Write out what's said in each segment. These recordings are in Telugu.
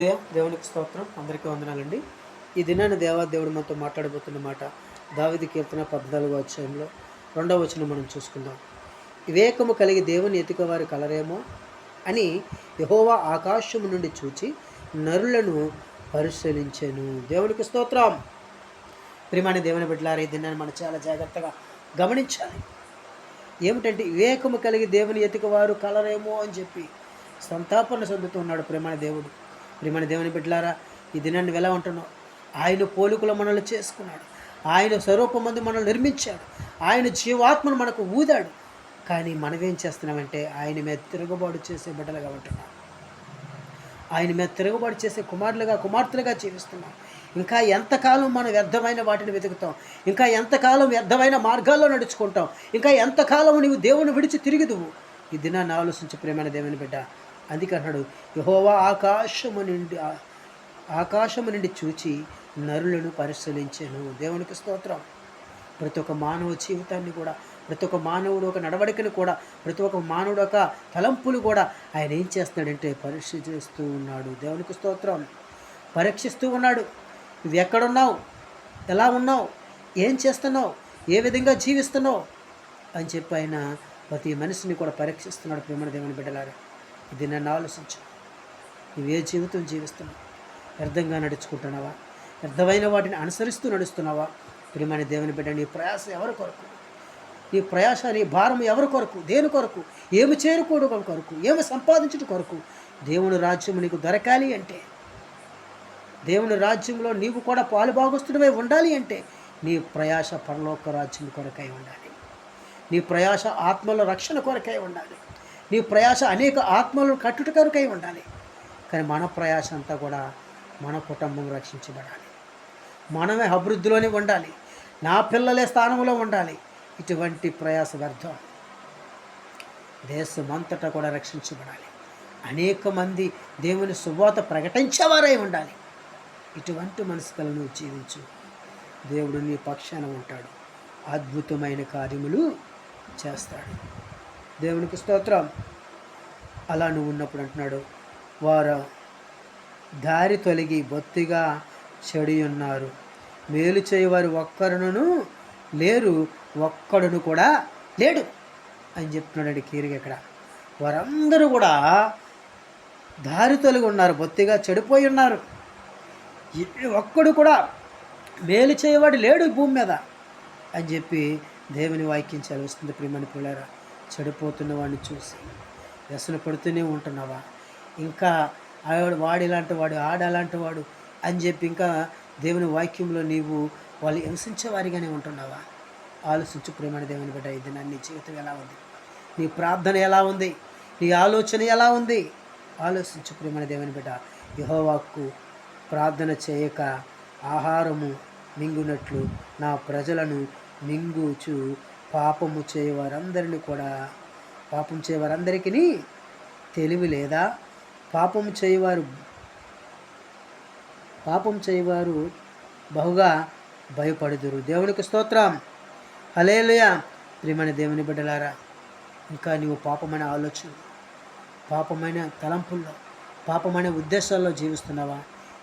దేవునికి స్తోత్రం. అందరికీ వందనాలండి. ఈ దినాన్ని దేవుడు మనతో మాట్లాడబోతున్న మాట దావీదు కీర్తన 14వ అధ్యాయంలో 2వ వచనం మనం చూసుకుందాం. వివేకము కలిగి దేవుని ఎతికేవారు కలరేమో అని యెహోవా ఆకాశము నుండి చూచి నరులను పరిశీలించెను. దేవునికి స్తోత్రం. ప్రియమైన దేవుని బిడ్డలారా, ఈ దినాన్ని మనం చాలా జాగ్రత్తగా గమనించాలి. ఏమిటంటే వివేకము కలిగి దేవుని ఎతికేవారు కలరేమో అని చెప్పి సంతాపన చెందుతున్నాడు ప్రియమైన దేవుడు. ప్రియమైన దేవుని బిడ్డలారా, ఈ దినాన్ని ఎలా ఉంటున్నావు? ఆయన పోలికలో మనల్ని చేసుకున్నాడు. ఆయన స్వరూపమందు మనల్ని నిర్మించాడు. ఆయన జీవాత్మను మనకు ఊదాడు. కానీ మనమేం చేస్తున్నామంటే ఆయన మీద తిరుగుబాటు చేసే బిడ్డలుగా ఉంటున్నాం. ఆయన మీద తిరుగుబాటు చేసే కుమార్తెలుగా జీవిస్తున్నాం. ఇంకా ఎంతకాలం మనం వ్యర్థమైన వాటిని వెతుకుతాం? ఇంకా ఎంతకాలం వ్యర్థమైన మార్గాల్లో నడుచుకుంటాం? ఇంకా ఎంతకాలం నీవు దేవుని విడిచి తిరుగుదువు? ఈ దినాన్ని ఆలోచించి ప్రియమైన దేవుని బిడ్డ. అందుకే అన్నాడు, యెహోవా ఆకాశము నుండి చూచి నరులను పరిశీలించెను. దేవునికి స్తోత్రం. ప్రతి ఒక్క మానవ జీవితాన్ని కూడా, ప్రతి ఒక్క మానవుడు ఒక నడవడికను కూడా, ప్రతి ఒక్క మానవుడు ఒక తలంపులు కూడా ఆయన ఏం చేస్తున్నాడంటే పరీక్షిస్తూ ఉన్నాడు. దేవునికి స్తోత్రం. పరీక్షిస్తూ ఉన్నాడు. నువ్వు ఎక్కడున్నావు, ఎలా ఉన్నావు, ఏం చేస్తున్నావు, ఏ విధంగా జీవిస్తున్నావు అని చెప్పి ఆయన ప్రతి మనిషిని కూడా పరీక్షిస్తున్నాడు. ప్రేమ దేవుని బిడ్డలారా, ఇది నన్ను ఆలోచించు. నువ్వే జీవితం జీవిస్తున్నావు? వ్యర్థంగా నడుచుకుంటున్నావా? వ్యర్థమైన వాటిని అనుసరిస్తూ నడుస్తున్నావా? ప్రియమైన దేవుని బిడ్డ, నీ ప్రయాస ఎవరి కొరకు? నీ ప్రయాస, నీ భారం ఎవరి కొరకు? దేని కొరకు? ఏమి చేరుకోవడం కొరకు? ఏమి సంపాదించడం కొరకు? దేవుని రాజ్యం నీకు దొరకాలి అంటే, దేవుని రాజ్యంలో నీవు కూడా పాలుభాగస్తుడివై ఉండాలి అంటే నీ ప్రయాస పరలోక రాజ్యం కొరకై ఉండాలి. నీ ప్రయాస ఆత్మల రక్షణ కొరకై ఉండాలి. నీ ప్రయాస అనేక ఆత్మలను కట్టుట కొరకై ఉండాలి. కానీ మన ప్రయాస అంతా కూడా మన కుటుంబం రక్షించబడాలి. మనమే అభివృద్ధిలోనే ఉండాలి. నా పిల్లలే స్థానంలో ఉండాలి. ఇటువంటి ప్రయాస వ్యర్థం. దేశమంతటా కూడా రక్షించబడాలి. అనేక మంది దేవుని సువార్త ప్రకటించేవారై ఉండాలి. ఇటువంటి మనసుకలను జీవించు. దేవుడు నీ పక్షాన ఉంటాడు. అద్భుతమైన కార్యములు చేస్తాడు. దేవునికి స్తోత్రం. అలా నువ్వు ఉన్నప్పుడు అంటున్నాడు, వారు దారి తొలగి బొత్తిగా చెడి ఉన్నారు. మేలు చేయవారు ఒక్కరును లేరు, ఒక్కడును కూడా లేడు అని చెప్తున్నాడు కీరిగా. ఇక్కడ వారందరూ కూడా దారి తొలగి ఉన్నారు, బొత్తిగా చెడిపోయి ఉన్నారు. ఒక్కడు కూడా మేలు చేయవాడు లేడు భూమి మీద అని చెప్పి దేవుని వాక్యం చదివిస్తుంది. ప్రియమైన పిల్లరా, చెడిపోతున్న వాడిని చూసి వ్యసన పడుతూనే ఉంటున్నావా? ఇంకా వాడు ఇలాంటి వాడు, ఆడలాంటి వాడు అని చెప్పి ఇంకా దేవుని వాక్యంలో నీవు వాళ్ళు హింసించేవారిగానే ఉంటున్నావా? ఆలోచించు ప్రియమైన దేవుని బిడ్డ. ఇది నీ జీవితం ఎలా ఉంది? నీ ప్రార్థన ఎలా ఉంది? నీ ఆలోచన ఎలా ఉంది? ఆలోచించు ప్రియమైన దేవుని బిడ్డ. యెహోవాకు ప్రార్థన చేయక ఆహారము మింగునట్లు నా ప్రజలను మింగుచు పాపం చేయవారందరికీ తెలివి లేదా? పాపం చేయవారు బహుగా భయపడుదురు. దేవునికి స్తోత్రం. హల్లెలూయా. ప్రియమైన దేవుని బిడ్డలారా, ఇంకా నీవు పాపమైన ఆలోచన, పాపమైన తలంపుల్లో, పాపమైన ఉద్దేశాల్లో జీవిస్తున్నావా?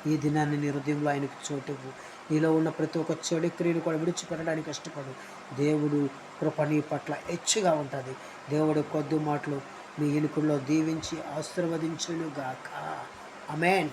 ఈ దినాన్ని నీ హృదయంలో ఆయనకు చోటువు. నీలో ఉన్న ప్రతి ఒక్క చెడు క్రియను కూడా విడిచిపెట్టడానికి ఇష్టపడు. దేవుడు కృప నీ పట్ల హెచ్చుగా ఉంటుంది. దేవుడు కొద్ది మాటలు మీ ఎనుకల్లో దీవించి ఆశీర్వదించునుగాక. ఆమేన్.